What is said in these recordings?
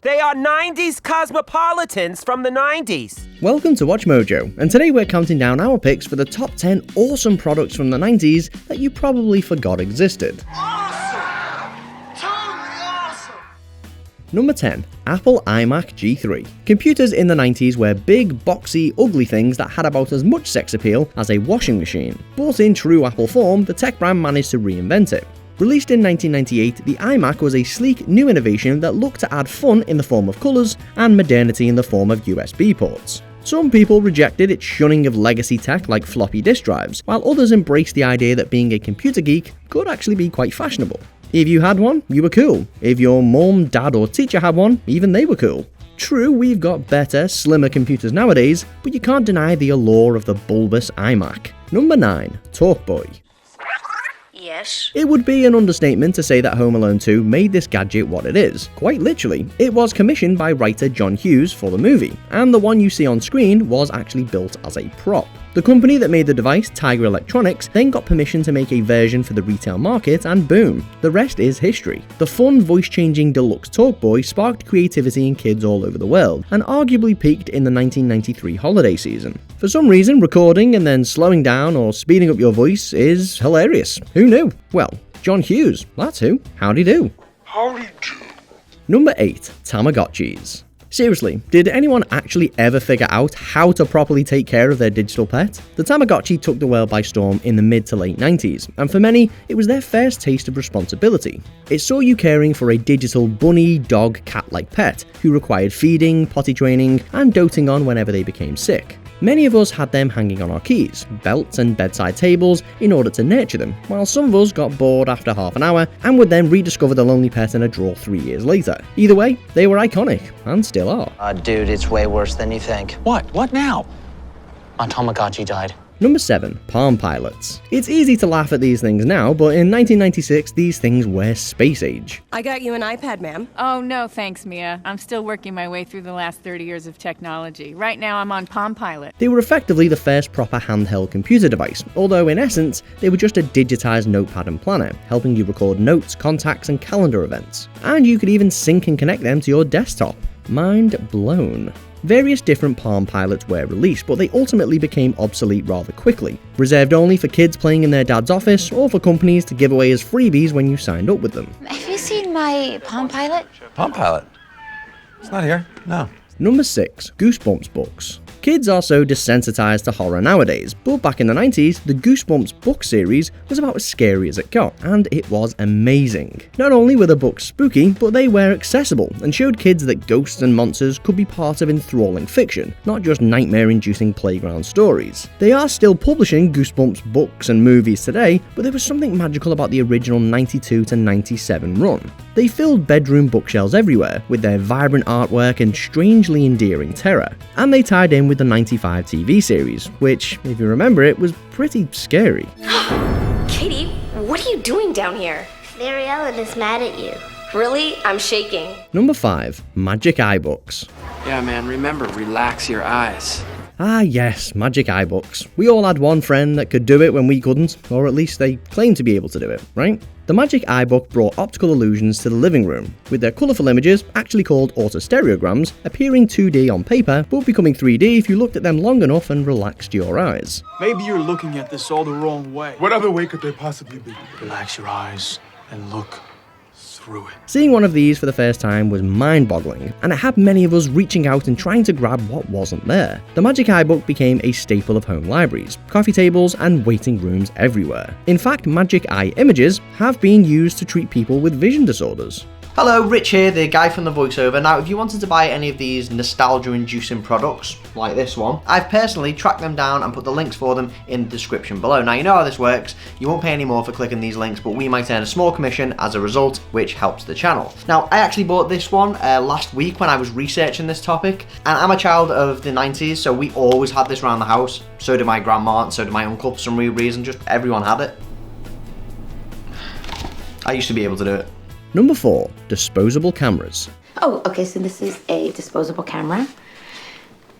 They are 90s cosmopolitans from the 90s. Welcome to Watch Mojo, and today we're counting down our picks for the top 10 awesome products from the 90s that you probably forgot existed. Awesome! Totally awesome! Number 10. Apple iMac G3. Computers in the 90s were big, boxy, ugly things that had about as much sex appeal as a washing machine. But in true Apple form, the tech brand managed to reinvent it. Released in 1998, the iMac was a sleek new innovation that looked to add fun in the form of colours and modernity in the form of USB ports. Some people rejected its shunning of legacy tech like floppy disk drives, while others embraced the idea that being a computer geek could actually be quite fashionable. If you had one, you were cool. If your mum, dad or teacher had one, even they were cool. True, we've got better, slimmer computers nowadays, but you can't deny the allure of the bulbous iMac. Number 9. TalkBoy. Yes. It would be an understatement to say that Home Alone 2 made this gadget what it is. Quite literally, it was commissioned by writer John Hughes for the movie, and the one you see on screen was actually built as a prop. The company that made the device, Tiger Electronics, then got permission to make a version for the retail market, and boom, the rest is history. The fun, voice-changing deluxe TalkBoy sparked creativity in kids all over the world, and arguably peaked in the 1993 holiday season. For some reason, recording and then slowing down or speeding up your voice is hilarious. Who knew? Well, John Hughes, that's who. Howdy do. Howdy do. Number 8. Tamagotchis. Seriously, did anyone actually ever figure out how to properly take care of their digital pet? The Tamagotchi took the world by storm in the mid to late 90s, and for many, it was their first taste of responsibility. It saw you caring for a digital bunny, dog, cat-like pet who required feeding, potty training, and doting on whenever they became sick. Many of us had them hanging on our keys, belts and bedside tables in order to nurture them, while some of us got bored after half an hour and would then rediscover the lonely pet in a drawer 3 years later. Either way, they were iconic, and still are. Dude, it's way worse than you think. What? What now? My Tamagotchi died. Number 7. Palm Pilots. It's easy to laugh at these things now, but in 1996 these things were space age. I got you an iPad, ma'am. Oh, no, thanks, Mia. I'm still working my way through the last 30 years of technology. Right now, I'm on Palm Pilot. They were effectively the first proper handheld computer device, although in essence, they were just a digitized notepad and planner, helping you record notes, contacts, and calendar events. And you could even sync and connect them to your desktop. Mind blown. Various different Palm Pilots were released, but they ultimately became obsolete rather quickly, reserved only for kids playing in their dad's office or for companies to give away as freebies when you signed up with them. Have you seen my Palm Pilot? Palm Pilot? It's not here. No. Number 6. Goosebumps books. Kids are so desensitized to horror nowadays, but back in the 90s, the Goosebumps book series was about as scary as it got, and it was amazing. Not only were the books spooky, but they were accessible and showed kids that ghosts and monsters could be part of enthralling fiction, not just nightmare-inducing playground stories. They are still publishing Goosebumps books and movies today, but there was something magical about the original 92 to 97 run. They filled bedroom bookshelves everywhere with their vibrant artwork and strangely endearing terror, and they tied in with the 95 TV series, which, if you remember it, was pretty scary. Katie, what are you doing down here? Mary Ellen is mad at you. Really? I'm shaking. Number 5. Magic Eye Books. Yeah, man, remember, relax your eyes. Ah yes, Magic Eye Books. We all had one friend that could do it when we couldn't, or at least they claimed to be able to do it, right? The Magic Eye Book brought optical illusions to the living room, with their colourful images, actually called autostereograms, appearing 2D on paper, but becoming 3D if you looked at them long enough and relaxed your eyes. Maybe you're looking at this all the wrong way. What other way could there possibly be? Relax your eyes and look through it. Seeing one of these for the first time was mind-boggling, and it had many of us reaching out and trying to grab what wasn't there. The Magic Eye Book became a staple of home libraries, coffee tables, and waiting rooms everywhere. In fact, Magic Eye images have been used to treat people with vision disorders. Hello, Rich here, the guy from the voiceover. Now, if you wanted to buy any of these nostalgia-inducing products, like this one, I've personally tracked them down and put the links for them in the description below. Now, you know how this works. You won't pay any more for clicking these links, but we might earn a small commission as a result, which helps the channel. Now, I actually bought this one last week when I was researching this topic, and I'm a child of the 90s, so we always had this around the house. So did my grandma, and so did my uncle for some weird reason. Just everyone had it. I used to be able to do it. Number 4. Disposable cameras. Oh, okay, so this is a disposable camera.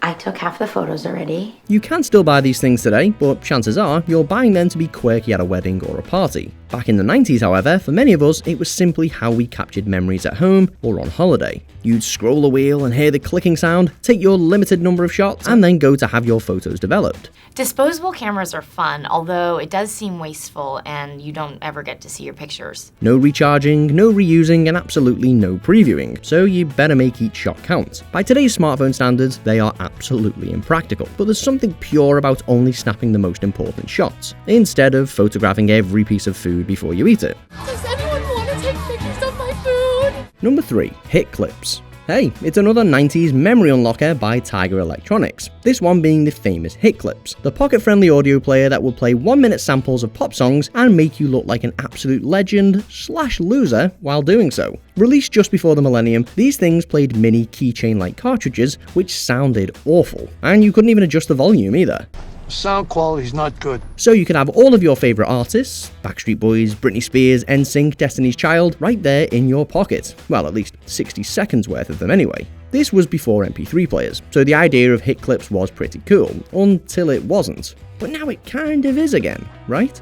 I took half the photos already. You can still buy these things today, but chances are you're buying them to be quirky at a wedding or a party. Back in the 90s, however, for many of us, it was simply how we captured memories at home or on holiday. You'd scroll the wheel and hear the clicking sound, take your limited number of shots, and then go to have your photos developed. Disposable cameras are fun, although it does seem wasteful and you don't ever get to see your pictures. No recharging, no reusing, and absolutely no previewing, so you better make each shot count. By today's smartphone standards, they are absolutely impractical, but there's something pure about only snapping the most important shots, instead of photographing every piece of food before you eat it. Does anyone want to take pictures of my food? Number 3. Hit clips. Hey, it's another 90s memory unlocker by Tiger Electronics, this one being the famous Hit Clips, the pocket-friendly audio player that will play 1-minute samples of pop songs and make you look like an absolute legend/loser while doing so. Released just before the millennium, these things played mini keychain-like cartridges which sounded awful, and you couldn't even adjust the volume either. Sound quality's not good. So you could have all of your favourite artists, Backstreet Boys, Britney Spears, NSYNC, Destiny's Child, right there in your pocket. Well, at least 60 seconds worth of them anyway. This was before MP3 players, so the idea of Hit Clips was pretty cool, until it wasn't. But now it kind of is again, right?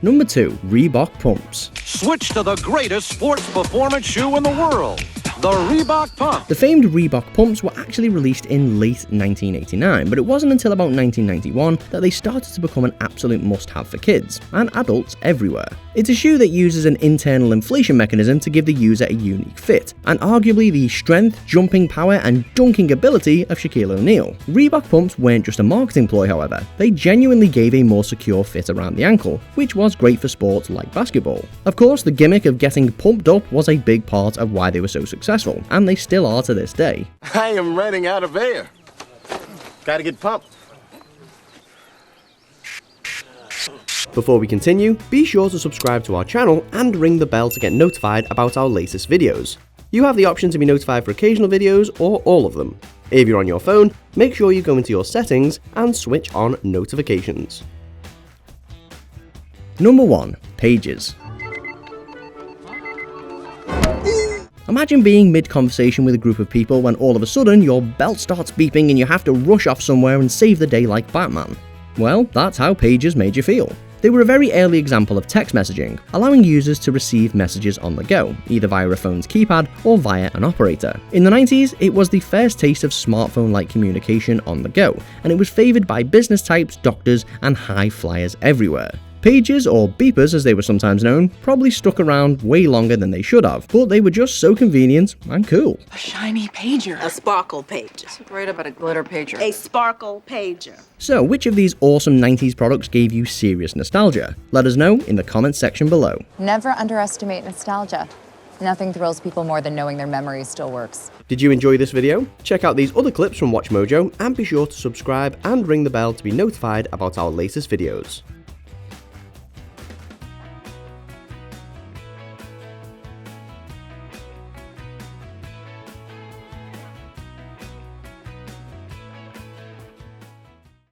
Number 2. Reebok Pumps. Switch to the greatest sports performance shoe in the world, the Reebok Pump. The famed Reebok Pumps were actually released in late 1989, but it wasn't until about 1991 that they started to become an absolute must-have for kids, and adults everywhere. It's a shoe that uses an internal inflation mechanism to give the user a unique fit, and arguably the strength, jumping power, and dunking ability of Shaquille O'Neal. Reebok Pumps weren't just a marketing ploy, however. They genuinely gave a more secure fit around the ankle, which was great for sports like basketball. Of course, the gimmick of getting pumped up was a big part of why they were so successful, and they still are to this day. I am running out of air. Gotta get pumped. Before we continue, be sure to subscribe to our channel and ring the bell to get notified about our latest videos. You have the option to be notified for occasional videos or all of them. If you're on your phone, make sure you go into your settings and switch on notifications. Number 1. Pages. Imagine being mid-conversation with a group of people when all of a sudden your belt starts beeping and you have to rush off somewhere and save the day like Batman. Well, that's how pages made you feel. They were a very early example of text messaging, allowing users to receive messages on the go, either via a phone's keypad or via an operator. In the 90s, it was the first taste of smartphone-like communication on the go, and it was favoured by business types, doctors, and high flyers everywhere. Pages, or beepers as they were sometimes known, probably stuck around way longer than they should have, but they were just so convenient and cool. A shiny pager. A sparkle pager. Great about a glitter pager. A sparkle pager. So, which of these awesome 90s products gave you serious nostalgia? Let us know in the comments section below. Never underestimate nostalgia. Nothing thrills people more than knowing their memory still works. Did you enjoy this video? Check out these other clips from WatchMojo and be sure to subscribe and ring the bell to be notified about our latest videos.